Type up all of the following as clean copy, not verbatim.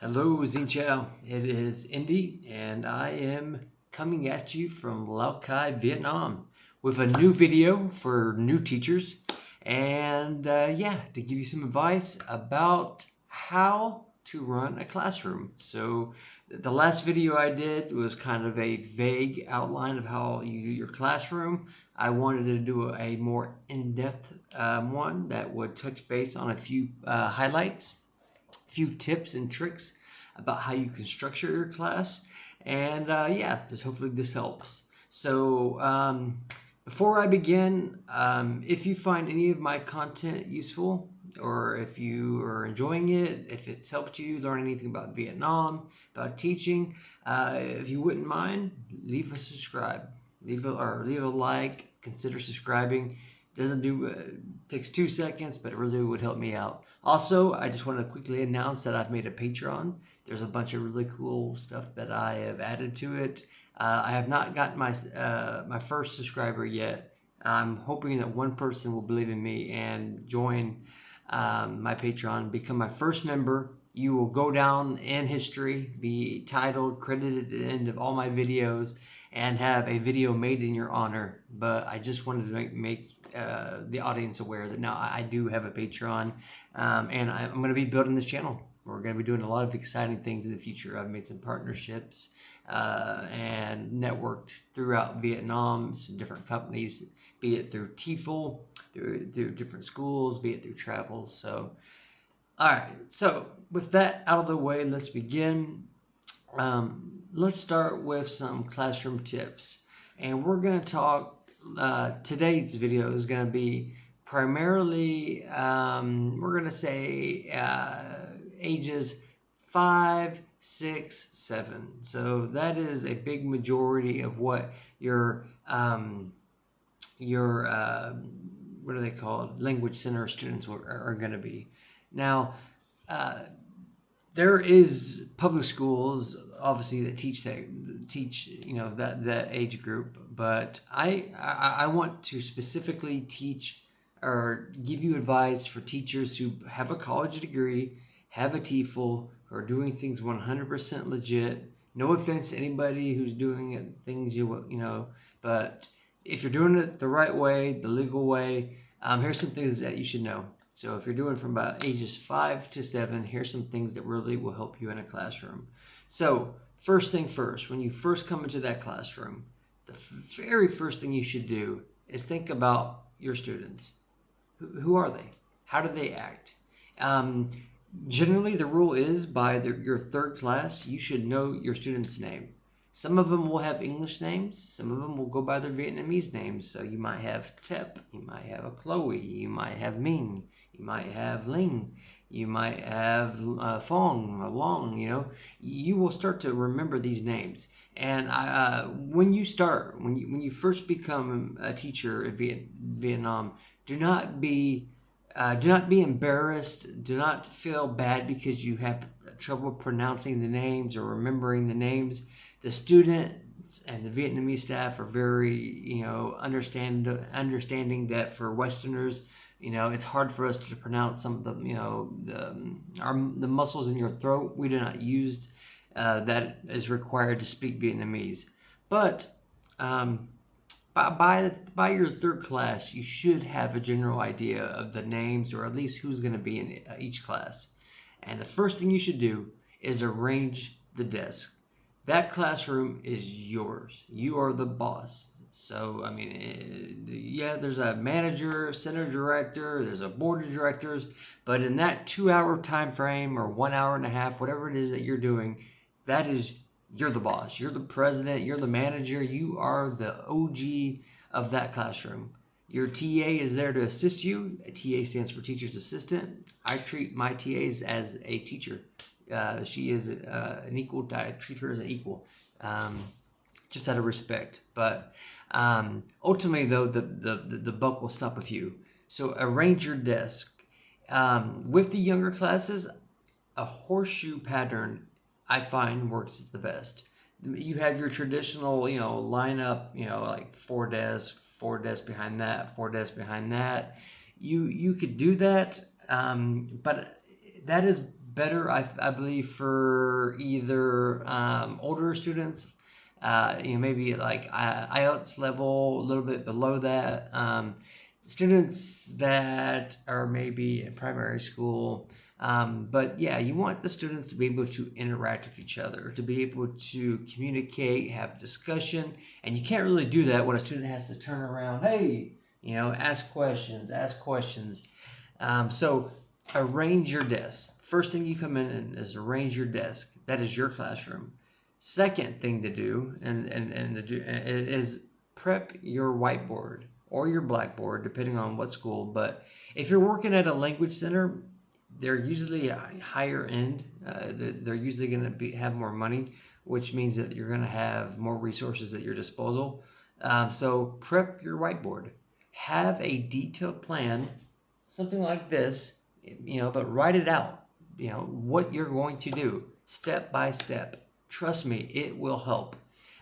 Hello, Zinchao. It is Indy, and I am coming at you from Lao Cai, Vietnam, with a new video for new teachers, and to give you some advice about how to run a classroom. So, the last video I did was kind of a vague outline of how you do your classroom. I wanted to do a more in-depth one that would touch base on a few highlights, few tips and tricks about how you can structure your class, and just hopefully this helps. So before I begin, if you find any of my content useful, or if you are enjoying it, if it's helped you learn anything about Vietnam, about teaching, if you wouldn't mind, leave a subscribe, leave a like, consider subscribing. Doesn't do takes 2 seconds, but it really would help me out. Also, I just want to quickly announce that I've made a Patreon. There's a bunch of really cool stuff that I have added to it. I have not gotten my first subscriber yet. I'm hoping that one person will believe in me and join my Patreon, become my first member. You will go down in history, be titled, credited at the end of all my videos, and have a video made in your honor. But I just wanted to make the audience aware that now I do have a Patreon, and I'm going to be building this channel. We're going to be doing a lot of exciting things in the future. I've made some partnerships and networked throughout Vietnam, some different companies, be it through TEFL, through different schools, be it through travel. So, all right. So with that out of the way, let's begin. Let's start with some classroom tips, and we're going to talk. Today's video is going to be primarily, we're going to say ages 5, 6, 7. So that is a big majority of what your what are they called? Language center students are going to be. Now, there is public schools obviously that teach that age group, but I want to specifically teach or give you advice for teachers who have a college degree, have a TEFL, who are doing things 100% legit. No offense to anybody who's doing it, things but if you're doing it the right way, the legal way, here's some things that you should know. So if you're doing from about ages 5 to 7, here's some things that really will help you in a classroom. So first thing first, when you first come into that classroom, the very first thing you should do is think about your students. Who are they? How do they act? Generally, the rule is by your third class, you should know your student's name. Some of them will have English names. Some of them will go by their Vietnamese names. So you might have Tep, you might have a Chloe, you might have Ming, you might have Ling, you might have Phong, Long. You will start to remember these names. And when you first become a teacher in Vietnam, do not be embarrassed. Do not feel bad because you have trouble pronouncing the names or remembering the names. The students and the Vietnamese staff are very, understanding that for Westerners, it's hard for us to pronounce some of the muscles in your throat. We do not use that is required to speak Vietnamese. But by your third class, you should have a general idea of the names, or at least who's going to be in each class. And the first thing you should do is arrange the desk. That classroom is yours. You are the boss. So, there's a manager, center director, there's a board of directors, but in that 2-hour time frame or 1 hour and a half, whatever it is that you're doing, you're the boss. You're the president. You're the manager. You are the OG of that classroom. Your TA is there to assist you. A TA stands for teacher's assistant. I treat my TAs as a teacher. She is an equal. I treat her as an equal, just out of respect. But ultimately, though, the buck will stop with you. So arrange your desk. With the younger classes, a horseshoe pattern I find works the best. You have your traditional, lineup, like 4 desks behind that, 4 desks behind that. You could do that, but that is better, I believe, for either older students, maybe like IELTS level, a little bit below that. Students that are maybe in primary school. But yeah, you want the students to be able to interact with each other, to be able to communicate, have discussion, and you can't really do that when a student has to turn around, hey, ask questions, ask questions. So arrange your desk. First thing you come in and is arrange your desk. That is your classroom. Second thing to do is prep your whiteboard or your blackboard, depending on what school. But if you're working at a language center, they're usually higher end. They're usually going to have more money, which means that you're going to have more resources at your disposal. So prep your whiteboard. Have a detailed plan, something like this, but write it out. What you're going to do step by step. Trust me, it will help.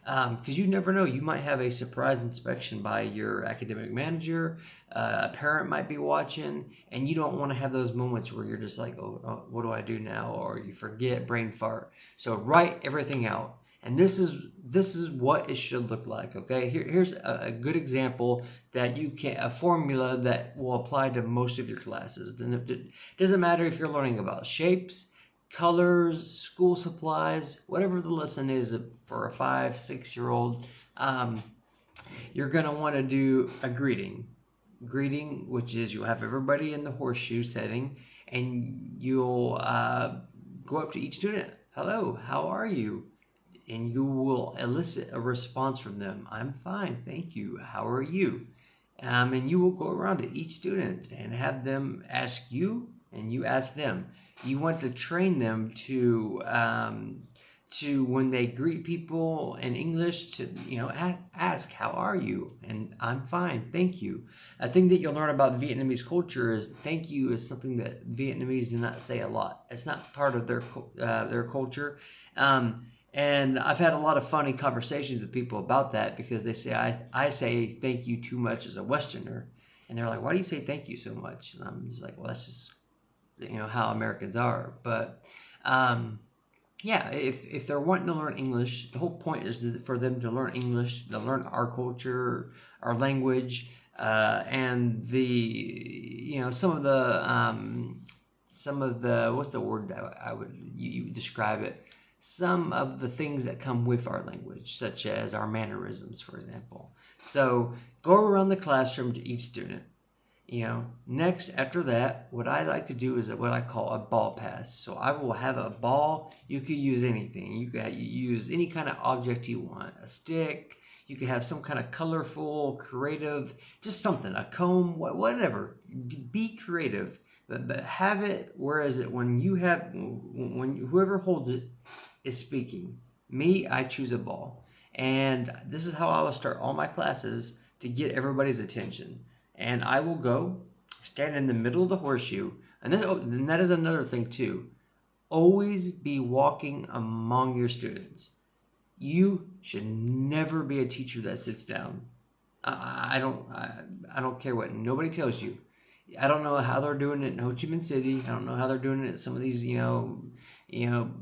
Because you never know, you might have a surprise inspection by your academic manager. A parent might be watching, and you don't want to have those moments where you're just like, oh, what do I do now? Or you forget, brain fart. So write everything out. And this is what it should look like. Okay, here's a good example that a formula that will apply to most of your classes. It doesn't matter if you're learning about shapes, colors, school supplies, whatever the lesson is for a 5-6-year-old. You're gonna want to do a greeting, which is you'll have everybody in the horseshoe setting, and you'll go up to each student. Hello, how are you? And you will elicit a response from them. I'm fine, thank you. How are you? And you will go around to each student and have them ask you, and you ask them. You want to train them to when they greet people in English to ask, how are you? And I'm fine, thank you. A thing that you'll learn about Vietnamese culture is thank you is something that Vietnamese do not say a lot. It's not part of their culture. And I've had a lot of funny conversations with people about that because they say I say thank you too much as a Westerner, and they're like, why do you say thank you so much? And I'm just like, well, that's just how Americans are. But yeah, if they're wanting to learn English, the whole point is for them to learn English, to learn our culture, our language, and some of the what's the word that I would you describe it. Some of the things that come with our language, such as our mannerisms, for example. So go around the classroom to each student. Next, after that, what I like to do is what I call a ball pass. So I will have a ball. You could use anything. You could use any kind of object you want. A stick. You could have some kind of colorful, creative, just something, a comb, whatever. Be creative, but have it. Whereas when whoever holds it is speaking. Me, I choose a ball. And this is how I will start all my classes to get everybody's attention. And I will go stand in the middle of the horseshoe. And that is another thing too. Always be walking among your students. You should never be a teacher that sits down. I don't care what nobody tells you. I don't know how they're doing it in Ho Chi Minh City. I don't know how they're doing it at some of these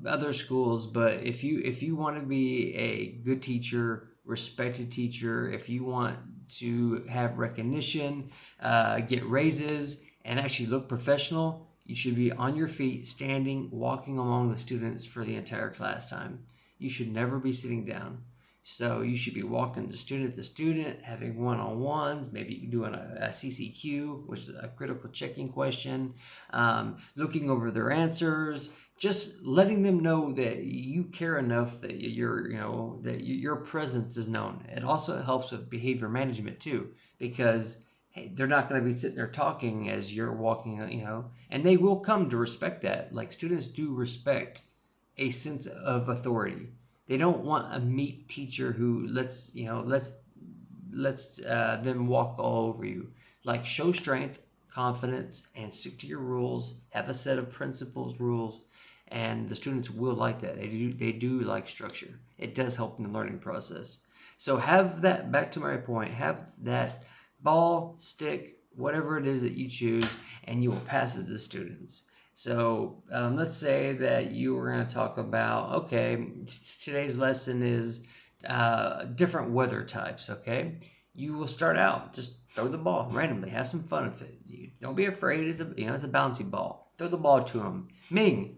other schools. But if you want to be a good teacher, respected teacher, if you want to have recognition, get raises, and actually look professional, you should be on your feet, standing, walking along the students for the entire class time. You should never be sitting down. So you should be walking student to student, having one-on-ones, maybe doing a CCQ, which is a critical checking question, looking over their answers, just letting them know that you care enough that your presence is known. It also helps with behavior management too, because hey, they're not going to be sitting there talking as you're walking, and they will come to respect that. Like students do respect a sense of authority. They don't want a meek teacher who lets them walk all over you. Like show strength, confidence, and stick to your rules. Have a set of principles, rules, and the students will like that. They do like structure. It does help in the learning process. So have that, back to my point, have that ball, stick, whatever it is that you choose, and you will pass it to the students. So let's say that you were going to talk about, okay, today's lesson is different weather types, okay? You will start out, just throw the ball randomly, have some fun with it. Don't be afraid, it's a bouncy ball. Throw the ball to him. Ming,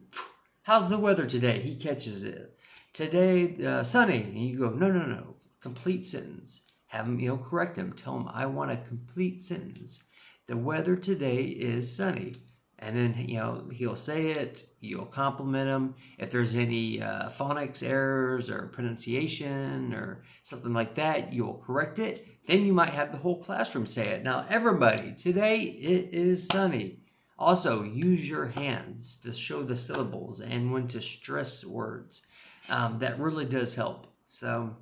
how's the weather today? He catches it. Today, sunny. And you go, no. Complete sentence. Have him, correct him. Tell him, I want a complete sentence. The weather today is sunny. And then, he'll say it. You'll compliment him. If there's any phonics errors or pronunciation or something like that, you'll correct it. Then you might have the whole classroom say it. Now, everybody, today it is sunny. Also, use your hands to show the syllables and when to stress words. That really does help. So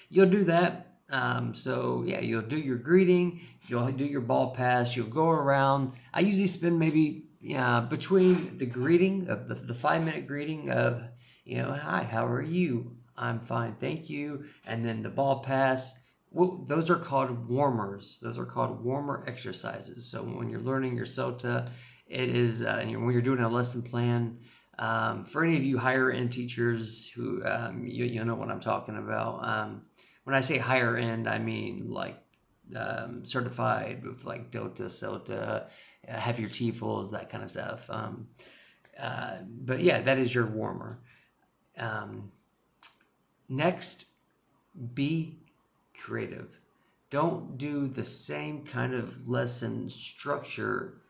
you'll do that. You'll do your greeting, you'll do your ball pass, you'll go around. I usually spend maybe between the greeting of the 5-minute greeting of, hi, how are you? I'm fine, thank you. And then the ball pass. Well, those are called warmers. Those are called warmer exercises. So when you're learning your Celta, it is when you're doing a lesson plan. For any of you higher end teachers who you know what I'm talking about. When I say higher end, I mean like certified with like Delta, Celta, have your TEFLs, that kind of stuff. But yeah, that is your warmer. Next, be creative. Don't do the same kind of lesson structure.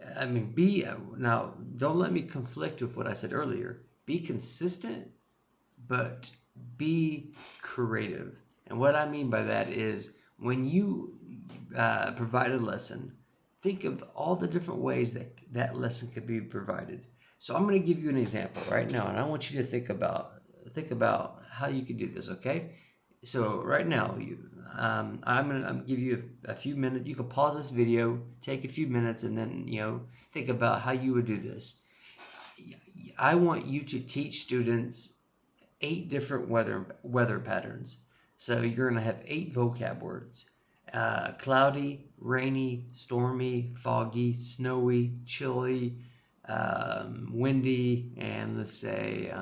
Now, don't let me conflict with what I said earlier. Be consistent, but be creative. And what I mean by that is when you provide a lesson, think of all the different ways that that lesson could be provided. So I'm going to give you an example right now, and I want you to think about how you could do this. Okay? So right now, I'm gonna give you a few minutes. You can pause this video, take a few minutes, and then think about how you would do this. I want you to teach students 8 different weather patterns. So you're gonna have 8 vocab words: cloudy, rainy, stormy, foggy, snowy, chilly, windy, and let's say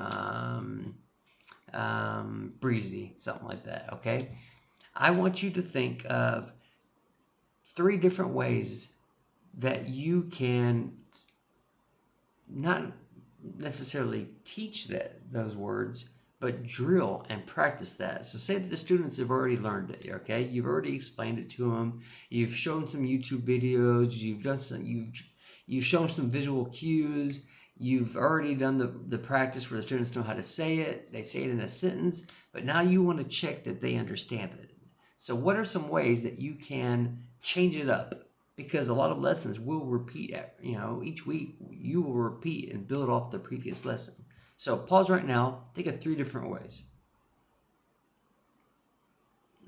breezy, something like that. Okay, I want you to think of 3 different ways that you can not necessarily teach those words, but drill and practice that. So say that the students have already learned it, okay? You've already explained it to them. You've shown some YouTube videos. You've shown some visual cues. You've already done the practice where the students know how to say it. They say it in a sentence, but now you want to check that they understand it. So what are some ways that you can change it up? Because a lot of lessons will repeat, each week you will repeat and build off the previous lesson. So pause right now, think of 3 different ways.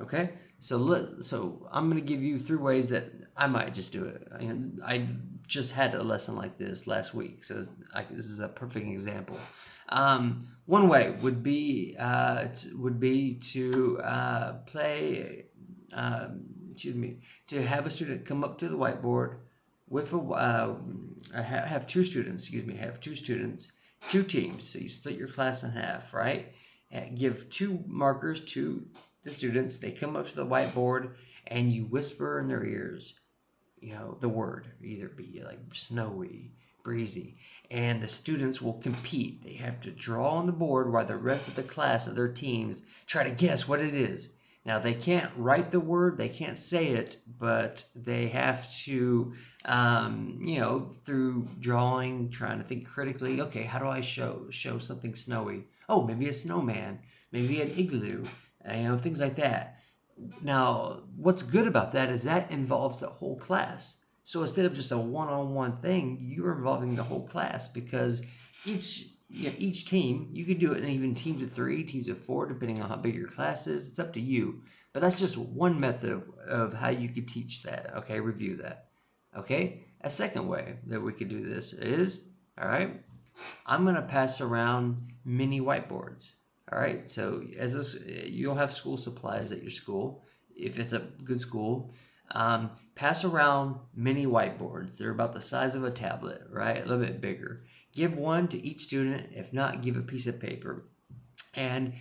Okay? So I'm going to give you 3 ways that I might just do it. I just had a lesson like this last week, so this is a perfect example. One way would be to to have a student come up to the whiteboard with have 2 students. Have 2 students, 2 teams. So you split your class in half, right? And give 2 markers to the students. They come up to the whiteboard and you whisper in their ears, the word, either be like snowy, breezy, and the students will compete. They have to draw on the board while the rest of the class of their teams try to guess what it is. Now, they can't write the word, they can't say it, but they have to, through drawing, trying to think critically, okay, how do I show something snowy? Oh, maybe a snowman, maybe an igloo, things like that. Now, what's good about that is that involves the whole class. So instead of just a one-on-one thing, you're involving the whole class because each team, you could do it in even teams of 3, teams of 4, depending on how big your class is. It's up to you. But that's just one method of how you could teach that. Okay, review that. Okay, a second way that we could do this is, all right, I'm going to pass around mini whiteboards. All right, so you'll have school supplies at your school, if it's a good school. Pass around mini whiteboards. They're about the size of a tablet, right? A little bit bigger. Give one to each student. If not, give a piece of paper and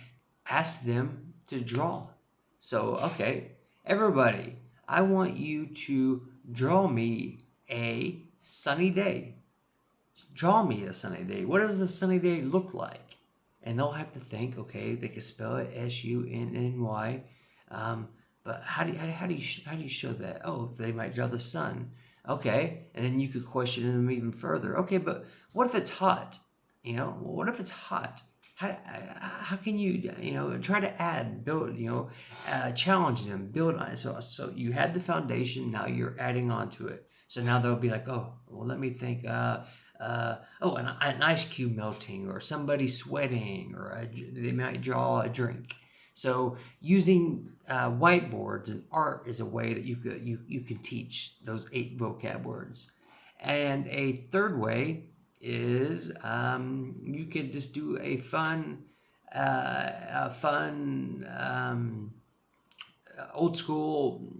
ask them to draw. So, okay, everybody, I want you to draw me a sunny day. Draw me a sunny day. What does a sunny day look like? And they'll have to think. Okay, they can spell it SUNNY, but how do you show that? Oh, they might draw the sun. Okay, and then you could question them even further. Okay, but what if it's hot? What if it's hot? How can you try to add, build, challenge them, build on it. So you had the foundation. Now you're adding on to it. So now they'll be like, oh, well, let me think. An ice cube melting, or somebody sweating, or they might draw a drink. So using whiteboards and art is a way that you can teach those 8 vocab words. And a third way is you could just do a fun old school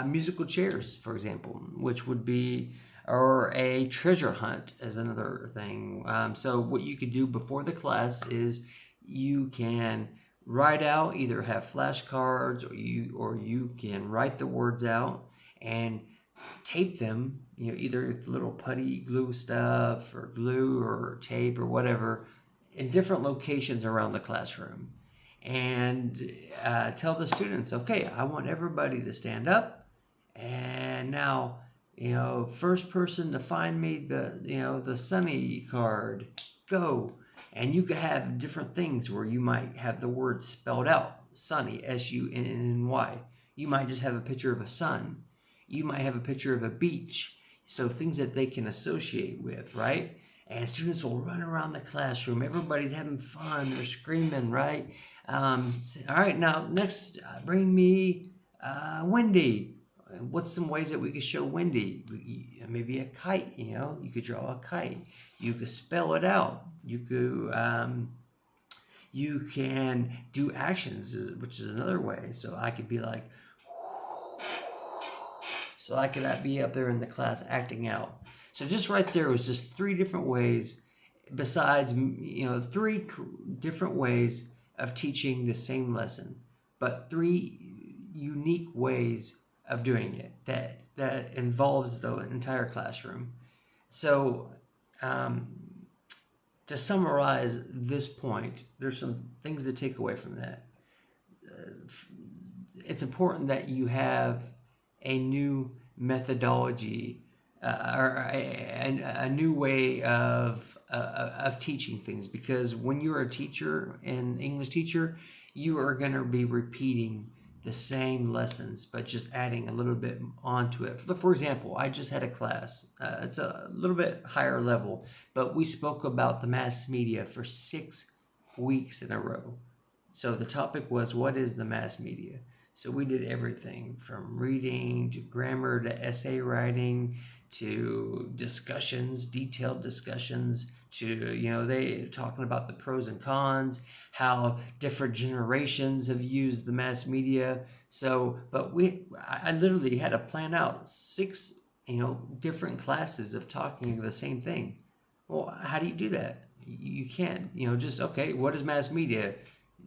musical chairs, for example, which would be, or a treasure hunt is another thing. So what you could do before the class is you can write out, either have flashcards, or you can write the words out and tape them, either with little putty glue stuff or glue or tape or whatever, in different locations around the classroom. And tell the students, okay, I want everybody to stand up, and now, first person to find me the sunny card, go. And you could have different things where you might have the word spelled out, sunny, SUNNY. You might just have a picture of a sun. You might have a picture of a beach. So things that they can associate with, right? And students will run around the classroom. Everybody's having fun. They're screaming, right? All right, now next, bring me windy. What's some ways that we could show windy? Maybe a kite, you could draw a kite. You could spell it out. You can do actions, which is another way. So I could be like, so I could be up there in the class acting out. So just right there was just 3 different ways, besides, 3 different ways of teaching the same lesson, but 3 unique ways of doing it that involves the entire classroom. So to summarize this point, there's some things to take away from that. It's important that you have a new methodology, or a new way of teaching things, because when you're a teacher, an English teacher, you are going to be repeating the same lessons, but just adding a little bit onto it. For example, I just had a class. It's a little bit higher level, but we spoke about the mass media for 6 weeks in a row. So the topic was, what is the mass media? So we did everything from reading to grammar to essay writing to discussions, detailed discussions, to, they talking about the pros and cons, how different generations have used the mass media. So, but I literally had to plan out 6, different classes of talking the same thing. Well, how do you do that? You can't, just, okay, what is mass media?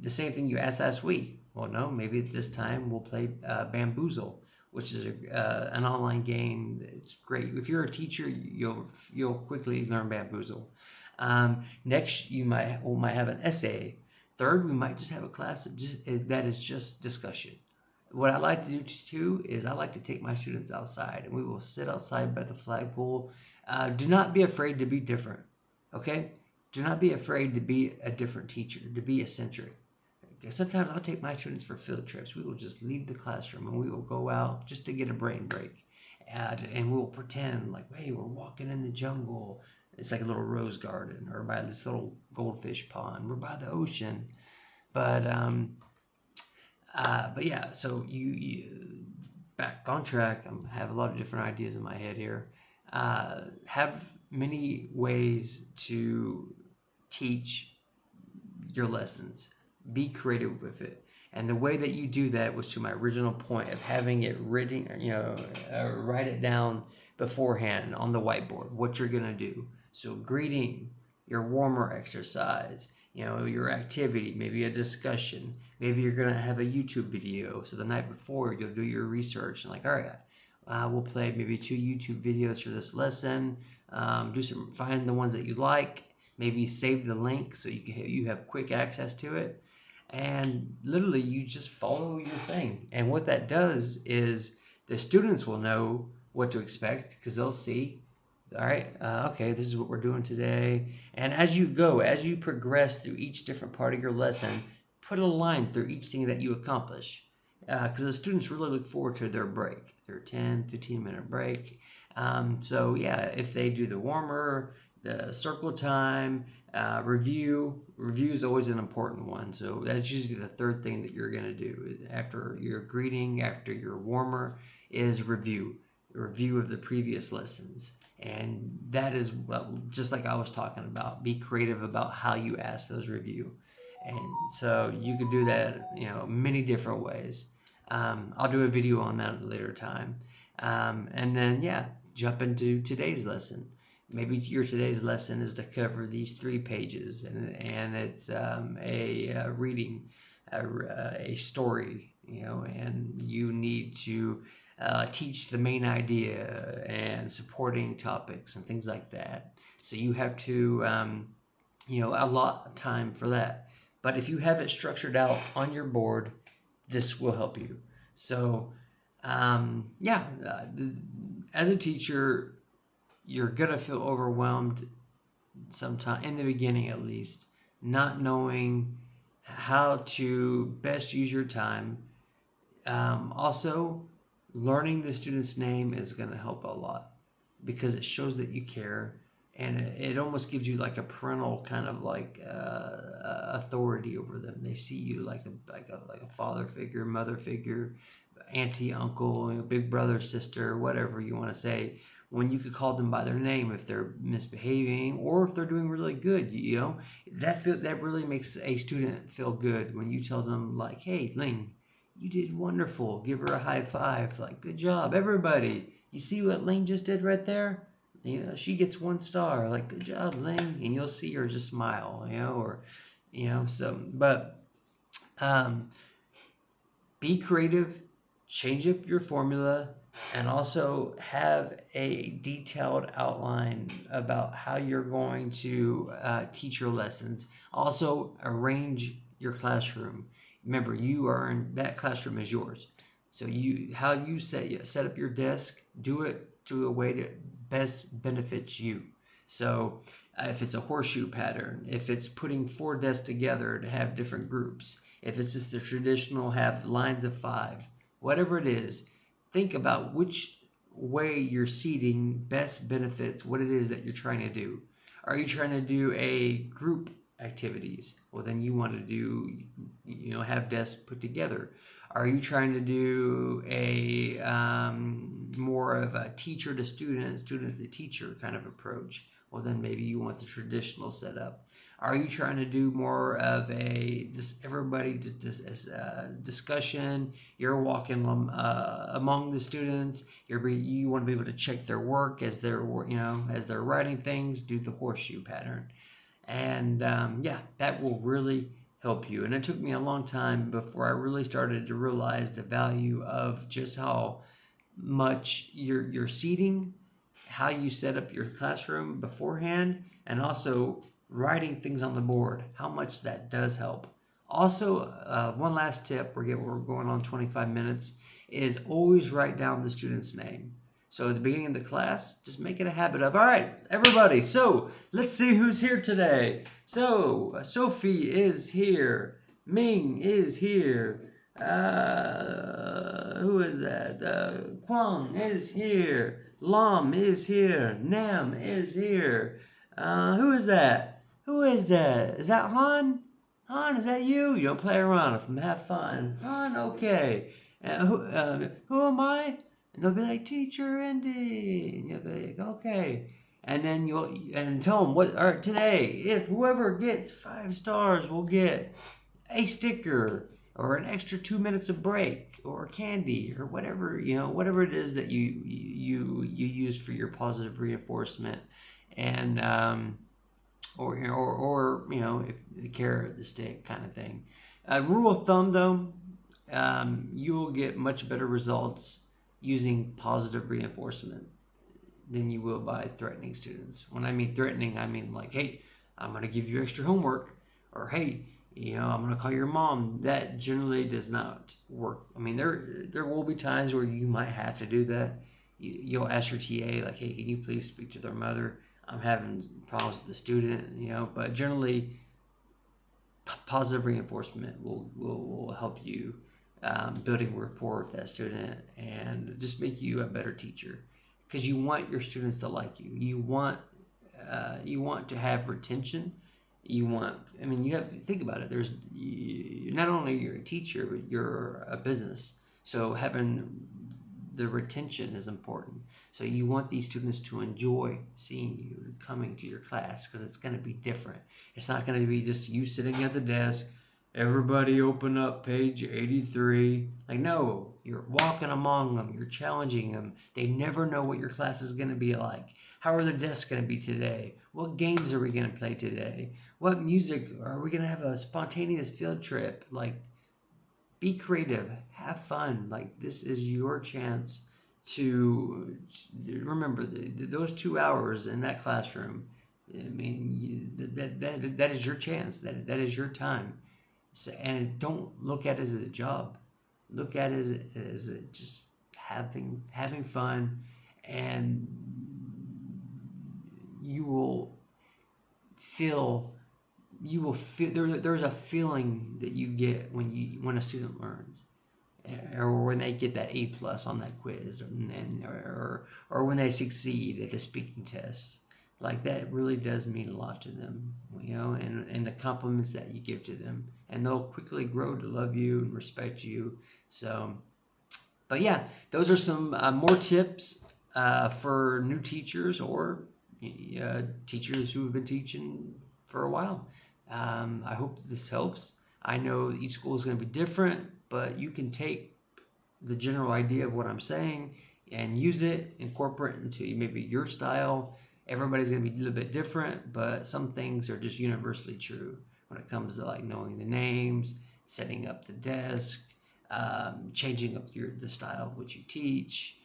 The same thing you asked last week. Well, no, maybe this time we'll play Bamboozle, which is an online game. It's great. If you're a teacher, you'll quickly learn Bamboozle. Next, we might have an essay. Third, we might just have a class that is just discussion. What I like to do too is I like to take my students outside, and we will sit outside by the flagpole. Do not be afraid to be different, okay? Do not be afraid to be a different teacher, to be eccentric. Sometimes I'll take my students for field trips. We will just leave the classroom and we will go out just to get a brain break. And we'll pretend like, hey, we're walking in the jungle. It's like a little rose garden, or by this little goldfish pond. We're by the ocean. But yeah, so you back on track. I have a lot of different ideas in my head here. Have many ways to teach your lessons. Be creative with it. And the way that you do that was to my original point of having it written, write it down beforehand on the whiteboard, what you're going to do. So greeting, your warmer exercise, your activity, maybe a discussion. Maybe you're going to have a YouTube video. So the night before, you'll do your research and all right, we'll play maybe 2 YouTube videos for this lesson. Find the ones that you like. Maybe save the link so you have quick access to it. And literally, you just follow your thing. And what that does is the students will know what to expect because they'll see, all right, okay, this is what we're doing today. And as you progress through each different part of your lesson, put a line through each thing that you accomplish. Because the students really look forward to their break, their 10, 15-minute break. So yeah, if they do the warmer, the circle time, review is always an important one. So that's usually the third thing that you're going to do after your greeting, after your warmer, is review of the previous lessons. And that is just like I was talking about, be creative about how you ask those review. And so you could do that many different ways. I'll do a video on that at a later time. And then jump into today's lesson. Maybe your today's lesson is to cover these 3 pages, and it's a reading, a story, and you need to teach the main idea and supporting topics and things like that. So you have to, allot time for that. But if you have it structured out on your board, this will help you. So, as a teacher, you're going to feel overwhelmed sometime, in the beginning at least, not knowing how to best use your time. Also, learning the student's name is going to help a lot because it shows that you care, and it almost gives you like a parental kind of authority over them. They see you like a father figure, mother figure, auntie, uncle, big brother, sister, whatever you want to say, when you could call them by their name if they're misbehaving or if they're doing really good. That really makes a student feel good when you tell them hey, Ling, you did wonderful. Give her a high five. Good job, everybody. You see what Ling just did right there? She gets 1 star. Good job, Ling. And you'll see her just smile, be creative, change up your formula, and also have a detailed outline about how you're going to teach your lessons. Also, arrange your classroom. Remember, that classroom is yours. So how you set up your desk, do it to a way that best benefits you. So if it's a horseshoe pattern, if it's putting 4 desks together to have different groups, if it's just the traditional have lines of 5, whatever it is, think about which way you're seating best benefits what it is that you're trying to do. Are you trying to do a group activities? Well, then you want to do, have desks put together. Are you trying to do a more of a teacher to student, student to teacher kind of approach? Well, then maybe you want the traditional setup. Are you trying to do more of a discussion? You're walking among the students. You want to be able to check their work as they're writing things. Do the horseshoe pattern, and that will really help you. And it took me a long time before I really started to realize the value of just how much your seating, how you set up your classroom beforehand, and also writing things on the board, how much that does help. Also, one last tip, we're going on 25 minutes, is always write down the student's name. So at the beginning of the class, just make it a habit of, all right, everybody, so let's see who's here today. So Sophie is here. Ming is here. Who is that? Kwang is here. Lam is here. Nam is here. Who is that? Who is that? Is that Han? Han, is that you? You don't play around. Have fun. Han, okay. Who am I? And they'll be like, Teacher Indy. And you'll be like, okay. And then you'll tell them all right, today, if whoever gets 5 stars will get a sticker. or an extra 2 minutes of break, or candy, or whatever, whatever it is that you use for your positive reinforcement. And if the carrot, the stick kind of thing. Rule of thumb, though, you will get much better results using positive reinforcement than you will by threatening students. When I mean threatening, I mean like, hey, I'm going to give you extra homework, or hey, I'm going to call your mom. That generally does not work. I mean, there will be times where you might have to do that. You'll ask your TA, like, hey, can you please speak to their mother? I'm having problems with the student, but generally, positive reinforcement will help you building rapport with that student and just make you a better teacher, because you want your students to like you. You want to have retention. You have to think about it. Not only you're a teacher, but you're a business. So having the retention is important. So you want these students to enjoy seeing you, coming to your class, because it's going to be different. It's not going to be just you sitting at the desk, everybody open up page 83. Like, no, you're walking among them, you're challenging them. They never know what your class is going to be like. How are the desks going to be today? What games are we going to play today? What music? Are we going to have a spontaneous field trip? Like, be creative, have fun. Like, this is your chance to remember those 2 hours in that classroom. I mean, that is your chance. That is your time. So, and don't look at it as a job. Look at it as just having fun, and you will feel there's a feeling that you get when a student learns, or when they get that A+ on that quiz, or when they succeed at the speaking test. Like, that really does mean a lot to them, and the compliments that you give to them, and they'll quickly grow to love you and respect you. So, but yeah, those are some more tips for new teachers, or teachers who have been teaching for a while. I hope this helps. I know each school is going to be different, but you can take the general idea of what I'm saying and use it, incorporate it into maybe your style. Everybody's going to be a little bit different, but some things are just universally true when it comes to like knowing the names, setting up the desk, changing up the style of what you teach,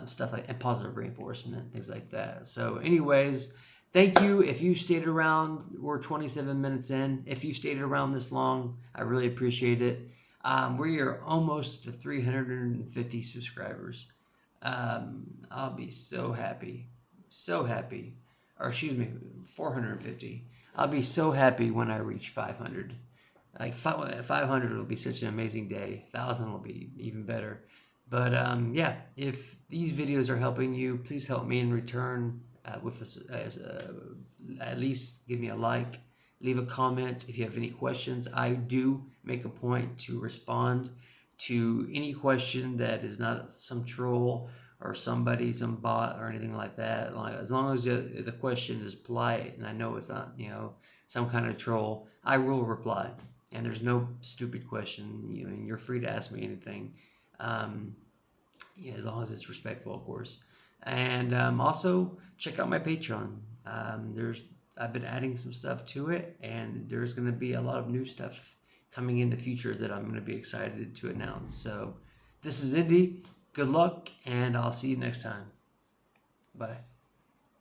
stuff like, and positive reinforcement, things like that. So anyways, thank you. If you stayed around, we're 27 minutes in. If you stayed around this long, I really appreciate it. We are almost to 350 subscribers. I'll be so happy. Or excuse me, 450. I'll be so happy when I reach 500. Like 500 will be such an amazing day. 1,000 will be even better. But yeah, if these videos are helping you, please help me in return. At least give me a like, leave a comment if you have any questions. I do make a point to respond to any question that is not some troll or some bot or anything like that. Like, as long as the question is polite and I know it's not some kind of troll, I will reply. And there's no stupid question. And you're free to ask me anything. As long as it's respectful, of course. And also check out my Patreon. I've been adding some stuff to it, and there's going to be a lot of new stuff coming in the future that I'm going to be excited to announce. So this is Indy. Good luck, and I'll see you next time. Bye.